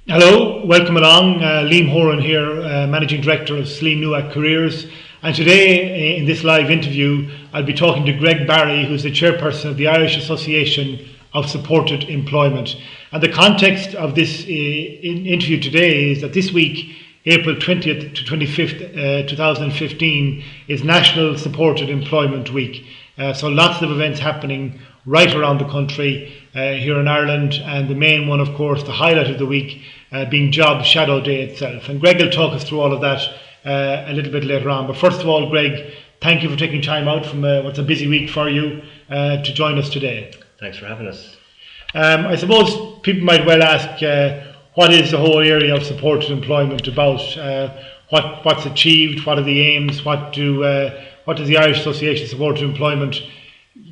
Hello, welcome along. Liam Horan here, Managing Director of Sliam Newak Careers. And today, in this live interview, I'll be talking to GregBarry, who's the chairperson of the Irish Association of Supported Employment. And the context of this interview today is that this week, April 20th to 25th, 2015, is National Supported Employment Week. So lots of events happening right around the country here in Ireland, and the main one, of course, the highlight of the week being Job Shadow Day itself. And Greg will talk us through all of that a little bit later on. But first of all, Greg, thank you for taking time out from what's a busy week for you to join us today. Thanks for having us. I suppose people might well ask, what is the whole area of supported employment about? What's achieved? What are the aims? What does the Irish Association of Supported Employment,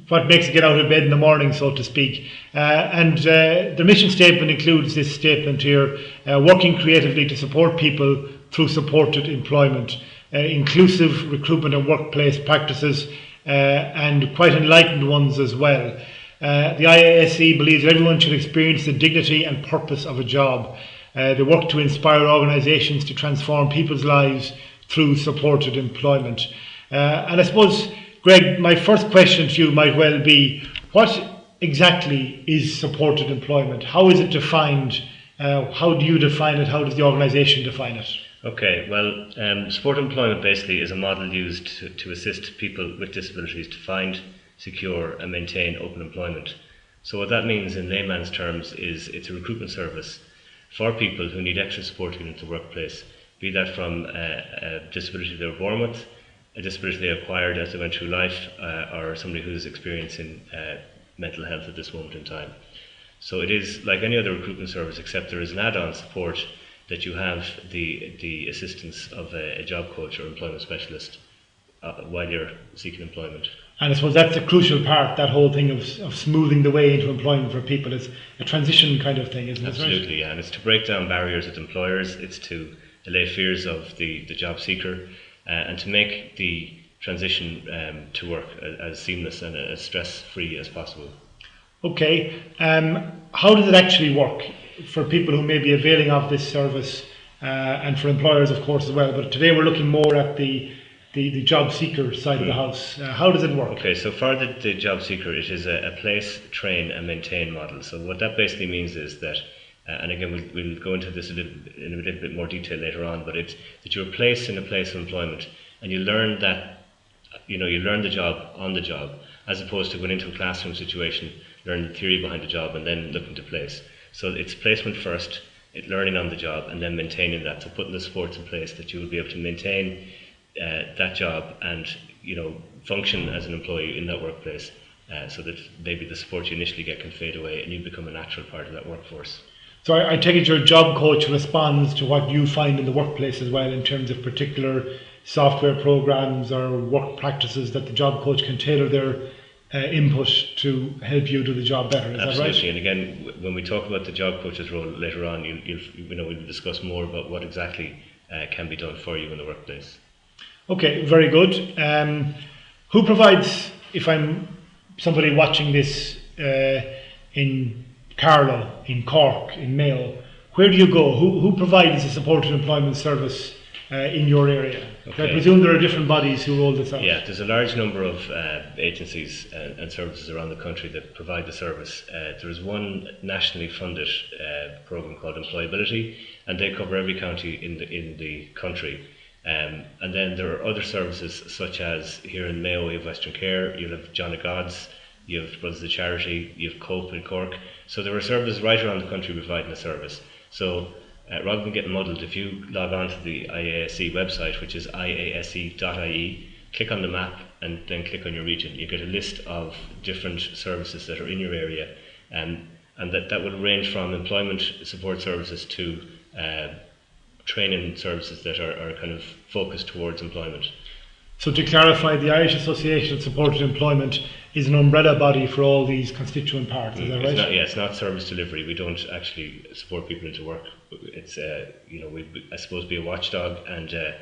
what makes it get out of bed in the morning, so to speak? And the mission statement includes this statement here: working creatively to support people through supported employment, inclusive recruitment and workplace practices, and quite enlightened ones as well. The IASC believes that everyone should experience the dignity and purpose of a job. They work to inspire organisations to transform people's lives through supported employment. And I suppose, Greg, my first question to you might well be, what exactly is supported employment? How is it defined? How do you define it? How does the organisation define it? Okay, well, supported employment basically is a model used to assist people with disabilities to find, secure and maintain open employment. So what that means in layman's terms is it's a recruitment service for people who need extra support to get into the workplace, be that from a disability they were born with, a disability they acquired as they went through life, or somebody who's experiencing mental health at this moment in time. So it is like any other recruitment service, except there is an add-on support that you have the assistance of a job coach or employment specialist while you're seeking employment. And I suppose that's a crucial part, that whole thing of smoothing the way into employment for people. It's a transition kind of thing, isn't it? Absolutely, yeah. And it's to break down barriers with employers, it's to allay fears of the job seeker, and to make the transition to work as seamless and as stress-free as possible. Okay, how does it actually work for people who may be availing of this service, and for employers, of course, as well? But today we're looking more at the job seeker side of the house. How does it work? Okay, so for the job seeker, it is a place, train and maintain model. So what that basically means is that, and again we'll go into this in a little bit more detail later on, but it's that you're placed in a place of employment and you learn that, you learn the job on the job, as opposed to going into a classroom situation, learning the theory behind the job and then looking to place. So it's placement first, learning on the job and then maintaining that. So putting the supports in place that you will be able to maintain that job and function as an employee in that workplace, so that maybe the support you initially get can fade away and you become a natural part of that workforce. So I take it your job coach responds to what you find in the workplace as well, in terms of particular software programs or work practices that the job coach can tailor their input to help you do the job better. Is Absolutely. that right? And again, when we talk about the job coach's role later on, we'll discuss more about what exactly can be done for you in the workplace. Okay, very good. Who provides, if I'm somebody watching this in Carlow, in Cork, in Mayo, where do you go? Who provides a supported employment service in your area? Okay. I presume there are different bodies who roll this out. Yeah, there's a large number of agencies and services around the country that provide the service. There is one nationally funded programme called Employability, and they cover every county in the country. And then there are other services, such as here in Mayo, you have Western Care, you have John of God's, you have Brothers of Charity, you have Cope in Cork. So there are services right around the country providing a service. So rather than getting muddled, if you log on to the IASC website, which is iasc.ie, click on the map and then click on your region, you get a list of different services that are in your area, and that will range from employment support services to training services that are kind of focused towards employment. So to clarify, the Irish Association of Supported Employment is an umbrella body for all these constituent parts, is that right? It's not service delivery. We don't actually support people into work. It's I suppose be a watchdog and a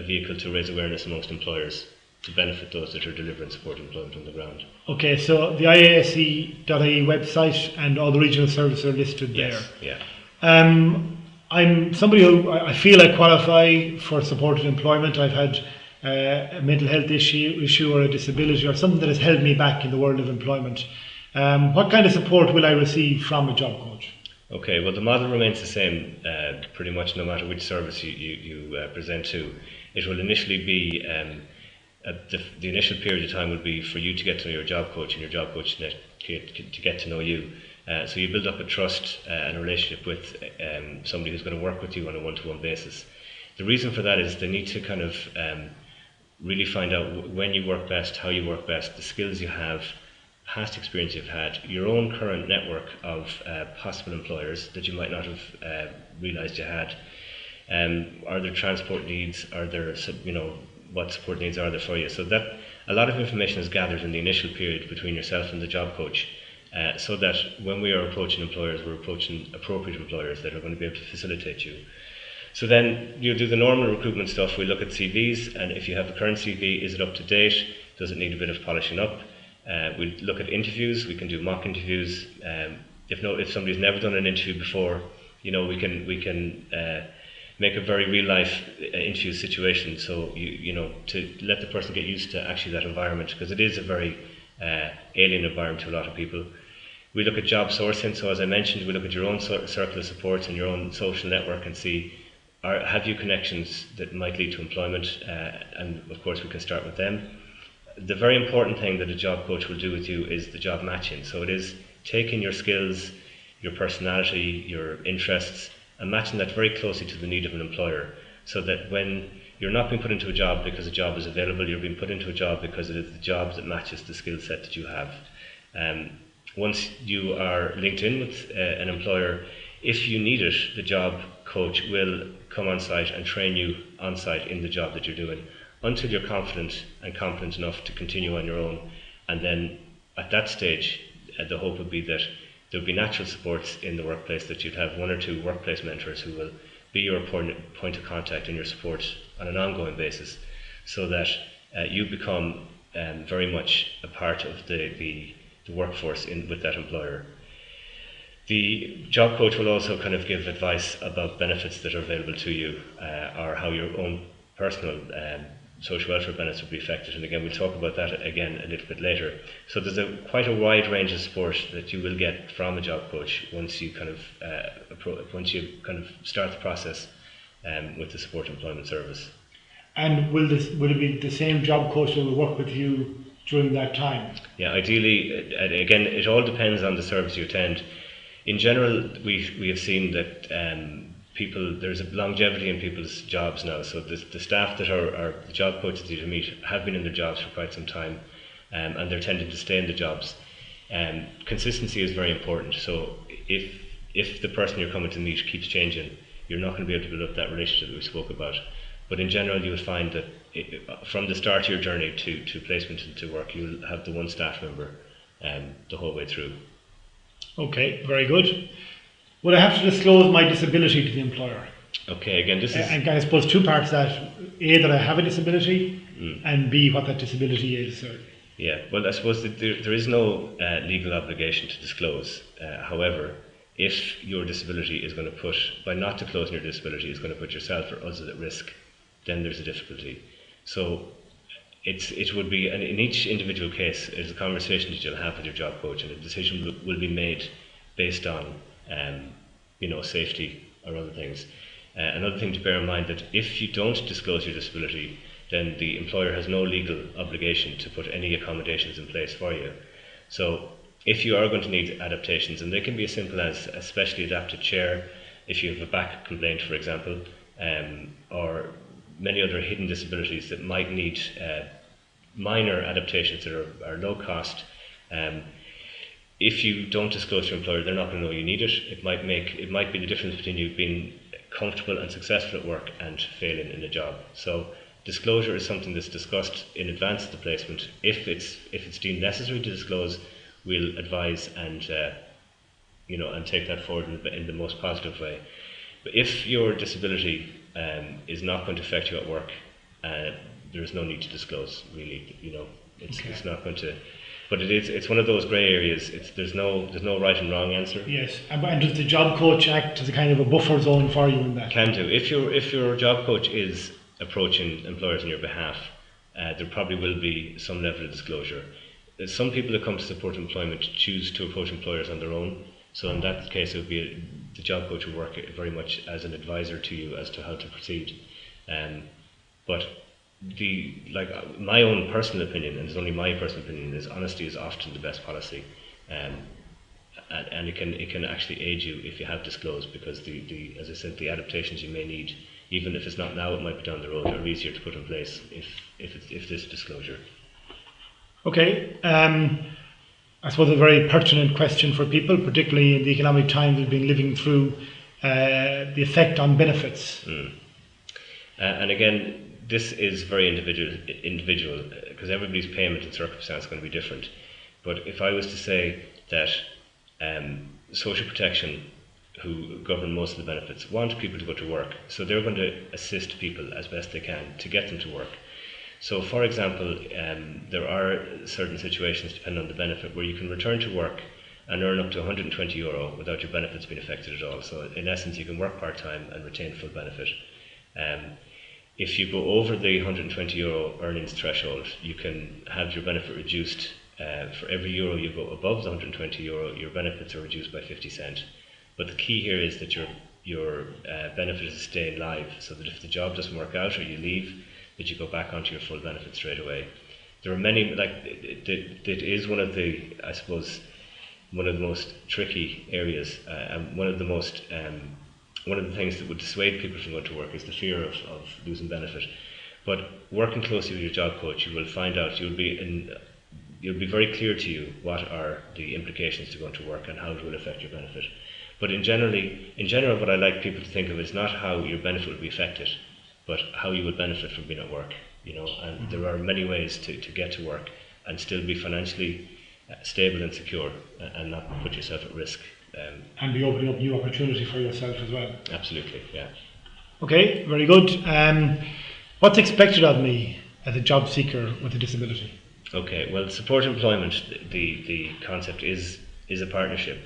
vehicle to raise awareness amongst employers to benefit those that are delivering supported employment on the ground. Okay, so the IASC.ie website and all the regional services are listed there. Yes, yeah. I'm somebody who I feel I qualify for supported employment. I've had a mental health issue or a disability or something that has held me back in the world of employment. What kind of support will I receive from a job coach? Okay, well, the model remains the same pretty much no matter which service you present to. It will initially be, the initial period of time will be for you to get to know your job coach and your job coach to get to know you. So you build up a trust and a relationship with somebody who's going to work with you on a one-to-one basis. The reason for that is they need to kind of really find out when you work best, how you work best, the skills you have, past experience you've had, your own current network of possible employers that you might not have realised you had. Are there transport needs? Are there, what support needs are there for you? So that a lot of information is gathered in the initial period between yourself and the job coach, so that when we are approaching employers, we're approaching appropriate employers that are going to be able to facilitate you. So then you do the normal recruitment stuff. We look at CVs, and if you have a current CV, is it up to date? Does it need a bit of polishing up? We look at interviews. We can do mock interviews. If somebody's never done an interview before, we can make a very real life interview situation. So to let the person get used to actually that environment, because it is a very alien environment to a lot of people. We look at job sourcing. So as I mentioned, we look at your own circle of support and your own social network and see, have you connections that might lead to employment? And of course, we can start with them. The very important thing that a job coach will do with you is the job matching. So it is taking your skills, your personality, your interests, and matching that very closely to the need of an employer, so that when you're not being put into a job because a job is available, you're being put into a job because it is the job that matches the skill set that you have. Once you are linked in with an employer, if you need it, the job coach will come on site and train you on site in the job that you're doing, until you're confident and competent enough to continue on your own. And then at that stage, the hope would be that there would be natural supports in the workplace, that you'd have one or two workplace mentors who will be your point of contact and your support on an ongoing basis, so that you become very much a part of the workforce with that employer. The job coach will also kind of give advice about benefits that are available to you, or how your own personal social welfare benefits will be affected. And again, we'll talk about that again a little bit later. So there's quite a wide range of support that you will get from a job coach once you kind of start the process with the support employment service. And will it be the same job coach that will work with you during that time? Yeah, ideally, again, it all depends on the service you attend. In general, we have seen that there's a longevity in people's jobs now. So the staff that are the job coaches that you meet have been in their jobs for quite some time, and they're tending to stay in the jobs. Consistency is very important. So if the person you're coming to meet keeps changing, you're not going to be able to build up that relationship that we spoke about. But in general, you'll find that from the start of your journey to placement and to work, you'll have the one staff member the whole way through. Okay, very good. Would I have to disclose my disability to the employer? Okay, again, this is... And I suppose two parts to that. A, that I have a disability, and B, what that disability is. Yeah, well, I suppose that there is no legal obligation to disclose. However, if your disability is going to put, by not disclosing your disability, is going to put yourself or others at risk, then there's a difficulty. So it would be, and in each individual case, it's a conversation that you'll have with your job coach, and a decision will be made based on safety or other things. Another thing to bear in mind, that if you don't disclose your disability, then the employer has no legal obligation to put any accommodations in place for you. So if you are going to need adaptations, and they can be as simple as a specially adapted chair, if you have a back complaint, for example, or many other hidden disabilities that might need minor adaptations that are low cost. If you don't disclose to your employer, they're not going to know you need it. It might be the difference between you being comfortable and successful at work and failing in a job. So disclosure is something that's discussed in advance of the placement. If it's deemed necessary to disclose, we'll advise and take that forward in the most positive way. But if your disability is not going to affect you at work, there is no need to disclose. Really, it's not going to. But it's one of those grey areas. There's no right and wrong answer. Yes, and does the job coach act as a kind of a buffer zone for you in that? Can do. If your job coach is approaching employers on your behalf, there probably will be some level of disclosure. Some people that come to support employment choose to approach employers on their own. So in that case, it would be the job coach will work very much as an advisor to you as to how to proceed. But my own personal opinion, and it's only my personal opinion, is honesty is often the best policy, and it can actually aid you if you have disclosed, because as I said, the adaptations you may need, even if it's not now, it might be down the road, are easier to put in place if there's disclosure. Okay, I suppose a very pertinent question for people, particularly in the economic times we've been living through, the effect on benefits. And again, this is very individual because everybody's payment and circumstance is going to be different. But if I was to say that social protection, who govern most of the benefits, want people to go to work, so they're going to assist people as best they can to get them to work. So, for example, there are certain situations, depending on the benefit, where you can return to work and earn up to €120 without your benefits being affected at all. So, in essence, you can work part-time and retain full benefit. If you go over the €120 earnings threshold, you can have your benefit reduced. For every euro you go above the €120, your benefits are reduced by 50 cents. But the key here is that your benefit is staying live, so that if the job doesn't work out or you leave, that you go back onto your full benefit straight away. There are many, that is one of the, I suppose, one of the most tricky areas, and one of the things that would dissuade people from going to work is the fear of losing benefit. But working closely with your job coach, you will find out, you'll be very clear to you what are the implications to going to work and how it will affect your benefit. But in general, what I like people to think of is not how your benefit will be affected, but how you will benefit from being at work. And there are many ways to get to work and still be financially stable and secure, and not put yourself at risk. And be opening up new opportunity for yourself as well. Absolutely, yeah. Okay, very good. What's expected of me as a job seeker with a disability? Okay, well, support employment, the concept is a partnership.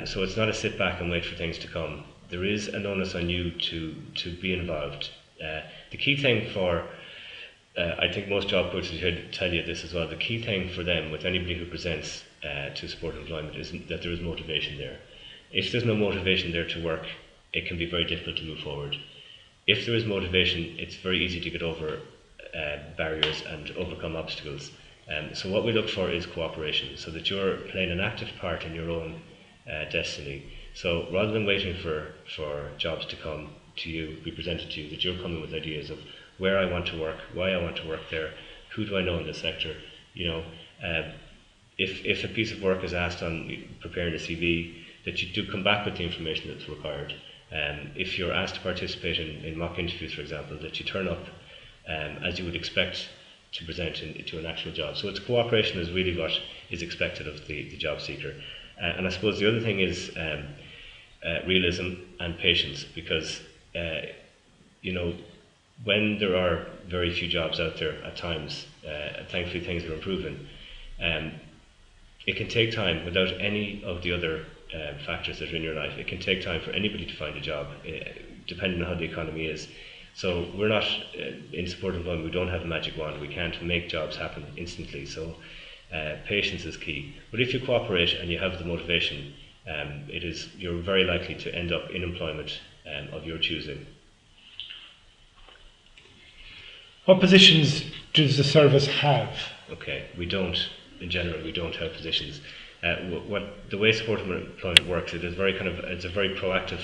So it's not a sit back and wait for things to come. There is an onus on you to be involved. The key thing for, I think most job coaches should tell you this as well, the key thing for them with anybody who presents to support employment is that there is motivation there. If there's no motivation there to work, it can be very difficult to move forward. If there is motivation, it's very easy to get over barriers and overcome obstacles. So what we look for is cooperation, so that you're playing an active part in your own destiny. So rather than waiting for jobs to come to you, be presented to you, that you're coming with ideas of where I want to work, why I want to work there, who do I know in this sector. If a piece of work is asked on preparing a CV, that you do come back with the information that's required. If you're asked to participate in mock interviews, for example, that you turn up as you would expect to present to an actual job. So it's cooperation is really what is expected of the job seeker. And I suppose the other thing is realism and patience, because when there are very few jobs out there at times, thankfully things are improving, it can take time without any of the other factors that are in your life. It can take time for anybody to find a job, depending on how the economy is. So we're not in support employment, we don't have a magic wand, we can't make jobs happen instantly. So patience is key. But if you cooperate and you have the motivation, you're very likely to end up in employment of your choosing. What positions does the service have? Okay, in general, we don't have positions. The way support employment works, it's a very proactive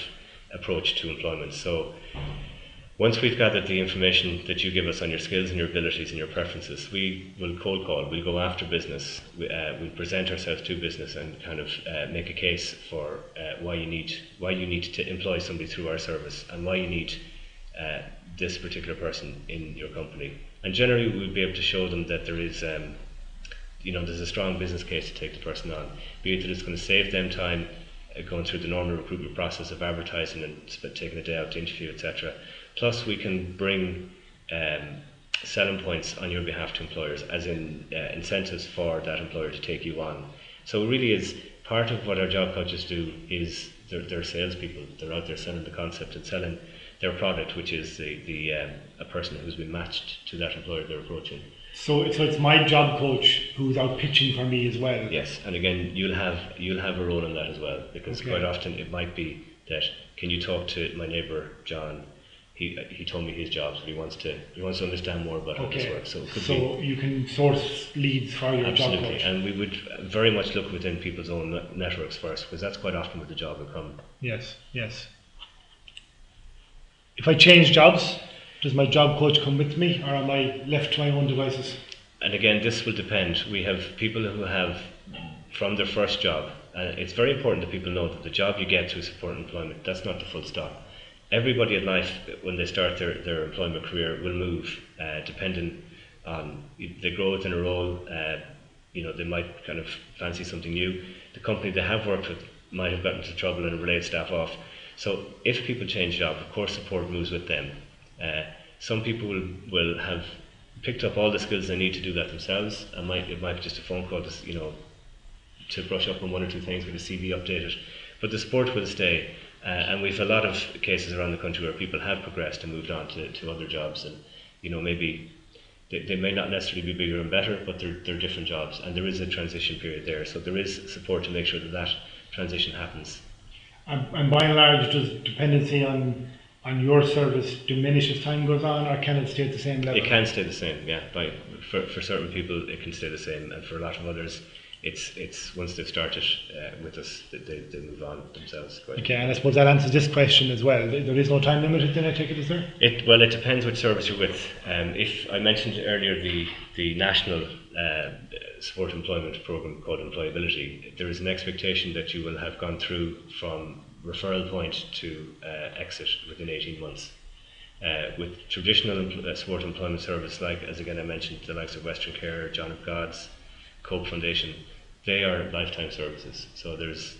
approach to employment. So once we've gathered the information that you give us on your skills and your abilities and your preferences, we will cold call, we'll go after business, we'll present ourselves to business and kind of make a case for why you need to employ somebody through our service and why you need this particular person in your company. And generally we'll be able to show them that there is there's a strong business case to take the person on, be it that it's going to save them time going through the normal recruitment process of advertising and taking a day out to interview, etc. Plus we can bring selling points on your behalf to employers, as in incentives for that employer to take you on. So it really is part of what our job coaches do. Is they're salespeople. They're out there selling the concept and selling their product, which is a person who's been matched to that employer they're approaching. So it's my job coach who's out pitching for me as well. Yes, and again, you'll have a role in that as well, because quite often it might be that, can you talk to my neighbour John? He told me his job, so he wants to understand more about how this works. So it could be, you can source leads for your job coach. Absolutely, and we would very much look within people's own networks first, because that's quite often where the job will come. Yes. If I change jobs, does my job coach come with me, or am I left to my own devices? And again, this will depend. We have people who have, from their first job, and it's very important that people know that the job you get through support employment, that's not the full stop. Everybody in life, when they start their employment career, will move, depending on, they grow within a role, they might kind of fancy something new. The company they have worked with might have gotten into trouble and laid staff off. So if people change job, of course support moves with them. Some people will have picked up all the skills they need to do that themselves, and it might be just a phone call to brush up on one or two things, get a CV updated. But the support will stay. And we've a lot of cases around the country where people have progressed and moved on to other jobs, and maybe they may not necessarily be bigger and better, but they're different jobs, and there is a transition period there, so there is support to make sure that transition happens. And by and large, does dependency on your service diminish as time goes on, or can it stay at the same level? It can stay the same, yeah. For certain people it can stay the same, and for a lot of others it's once they've started with us, they move on themselves. Okay, and I suppose that answers this question as well. There is no time limit, then I take it, is there? Well, it depends which service you're with. If I mentioned earlier the national support employment programme called Employability, there is an expectation that you will have gone through from referral point to exit within 18 months. With traditional support employment service, like, as again I mentioned, the likes of Western Care, John of God's, Cope Foundation, they are lifetime services. So there's,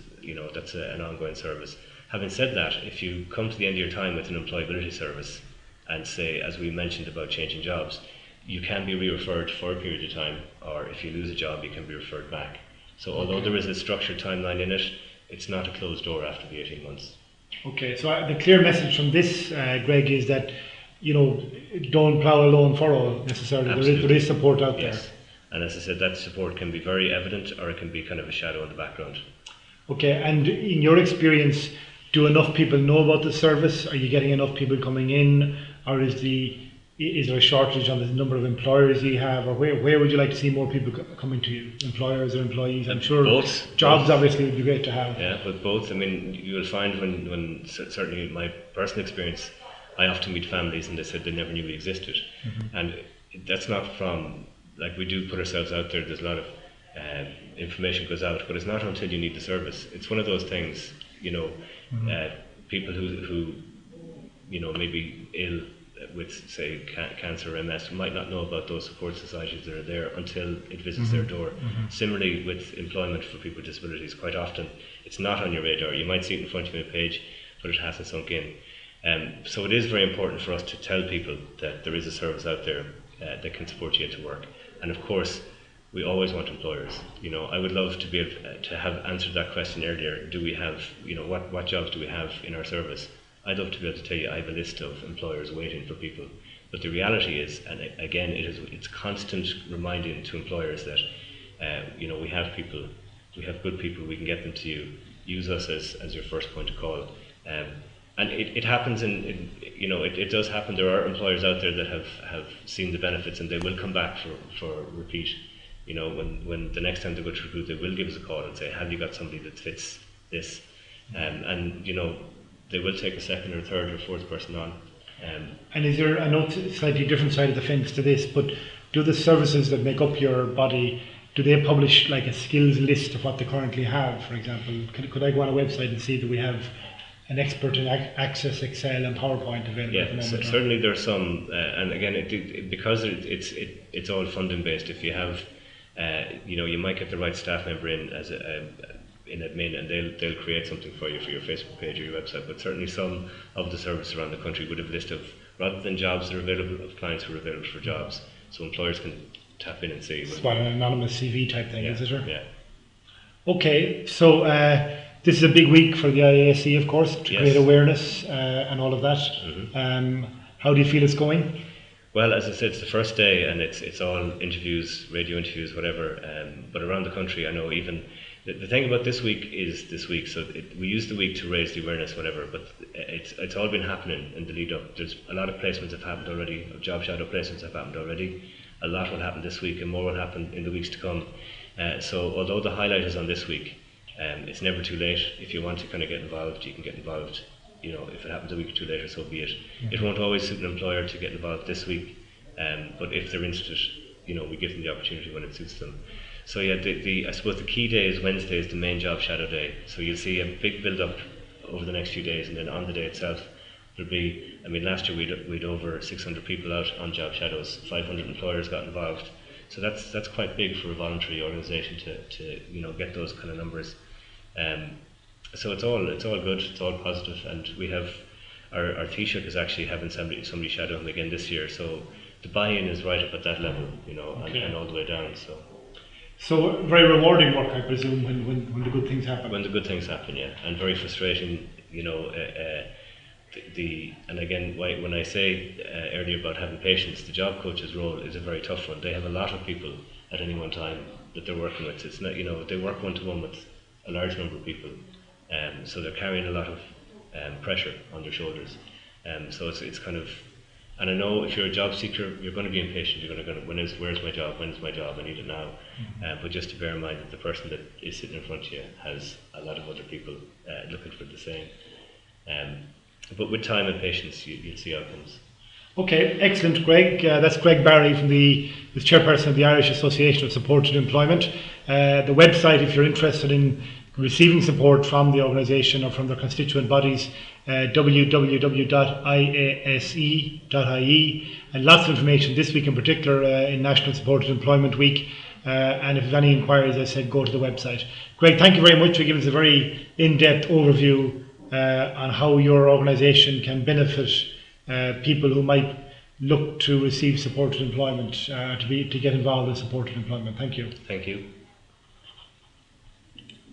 that's an ongoing service. Having said that, if you come to the end of your time with an employability service and say, as we mentioned about changing jobs, you can be re-referred for a period of time, or if you lose a job, you can be referred back. So although there is a structured timeline in it, it's not a closed door after the 18 months. Okay, so the clear message from this, Greg, is that, don't plough a lone furrow necessarily. There is support out there. And as I said, that support can be very evident, or it can be kind of a shadow in the background. Okay, and in your experience, do enough people know about the service? Are you getting enough people coming in, or is there a shortage on the number of employers you have, or where would you like to see more people coming to you, employers or employees? I'm sure both. Jobs obviously would be great to have. Yeah, but both. I mean, you will find when certainly in my personal experience, I often meet families and they said they never knew we existed, and that's not from. Like, we do put ourselves out there, there's a lot of information goes out, but it's not until you need the service. It's one of those things, people who may be ill with, say, cancer or MS might not know about those support societies that are there until it visits their door. Similarly with employment for people with disabilities, quite often it's not on your radar. You might see it in front of you on a page, but it hasn't sunk in. So it is very important for us to tell people that there is a service out there that can support you into work. And of course, we always want employers. I would love to be able to have answered that question earlier. Do we have, what jobs do we have in our service? I'd love to be able to tell you I have a list of employers waiting for people. But the reality is, and again, it's constant reminding to employers that, we have people, we have good people, we can get them to you. Use us as your first point of call. And it happens it does happen. There are employers out there that have seen the benefits, and they will come back for repeat. When the next time they go to recruit, they will give us a call and say, have you got somebody that fits this? And they will take a second or third or fourth person on. And is there, I know it's a slightly different side of the fence to this, but do the services that make up your body, do they publish like a skills list of what they currently have? For example, could I go on a website and see that we have an expert in Access, Excel and PowerPoint available at the moment? Certainly there's some, and again, because it's all funding based. If you have, you might get the right staff member in as in admin, and they'll create something for you for your Facebook page or your website. But certainly some of the services around the country would have a list of rather than jobs that are available, of clients who are available for jobs, so employers can tap in and see. It's about an anonymous CV type thing, Yeah, is it? Sir? yeah. Okay, so this is a big week for the IASC, of course, to Yes. create awareness and all of that. How do you feel it's going? Well, as I said, it's the first day, and it's all interviews, radio interviews, whatever. But around the country, I know even the thing about this week is this week. So we use the week to raise the awareness, whatever. But it's all been happening in the lead up. There's a lot of placements have happened already. Job shadow placements have happened already. A lot will happen this week, and more will happen in the weeks to come. So although the highlight is on this week, it's never too late. If you want to kind of get involved, you can get involved. You know, if it happens a week or two later, so be it. It won't always suit an employer to get involved this week, but if they're interested, you know, we give them the opportunity when it suits them. So yeah, I suppose the key day is Wednesday, is the main job shadow day. So you'll see a big build up over the next few days, and then on the day itself, there'll be. I mean, last year we'd over 600 people out on job shadows. 500 employers got involved. So that's quite big for a voluntary organisation to you know, get those kind of numbers. So it's all good, it's all positive, and we have our Taoiseach is actually having somebody shadow him again this year. So the buy-in is right up at that level, you know, and all the way down. So very rewarding work, I presume, when the good things happen. When the good things happen, yeah, and very frustrating, you know. And again, when I say earlier about having patience, the job coach's role is a very tough one. They have a lot of people at any one time that they're working with. It's not, you know, they work one-to-one with a large number of people. So they're carrying a lot of pressure on their shoulders. So it's kind of, and I know if you're a job seeker, you're going to be impatient. You're going to where's my job? When's my job? I need it now. But just to bear in mind that the person that is sitting in front of you has a lot of other people looking for the same. But with time and patience, you'll see outcomes. Okay, excellent, Greg. That's GregBarry from the chairperson of the Irish Association of Supported Employment. The website, if you're interested in receiving support from the organisation or from their constituent bodies, www.iase.ie, and lots of information this week in particular in National Supported Employment Week. And if you have any inquiries, as I said, go to the website. Greg, thank you very much for giving us a very in-depth overview on how your organisation can benefit people who might look to receive supported employment, to get involved in supported employment. Thank you. Thank you.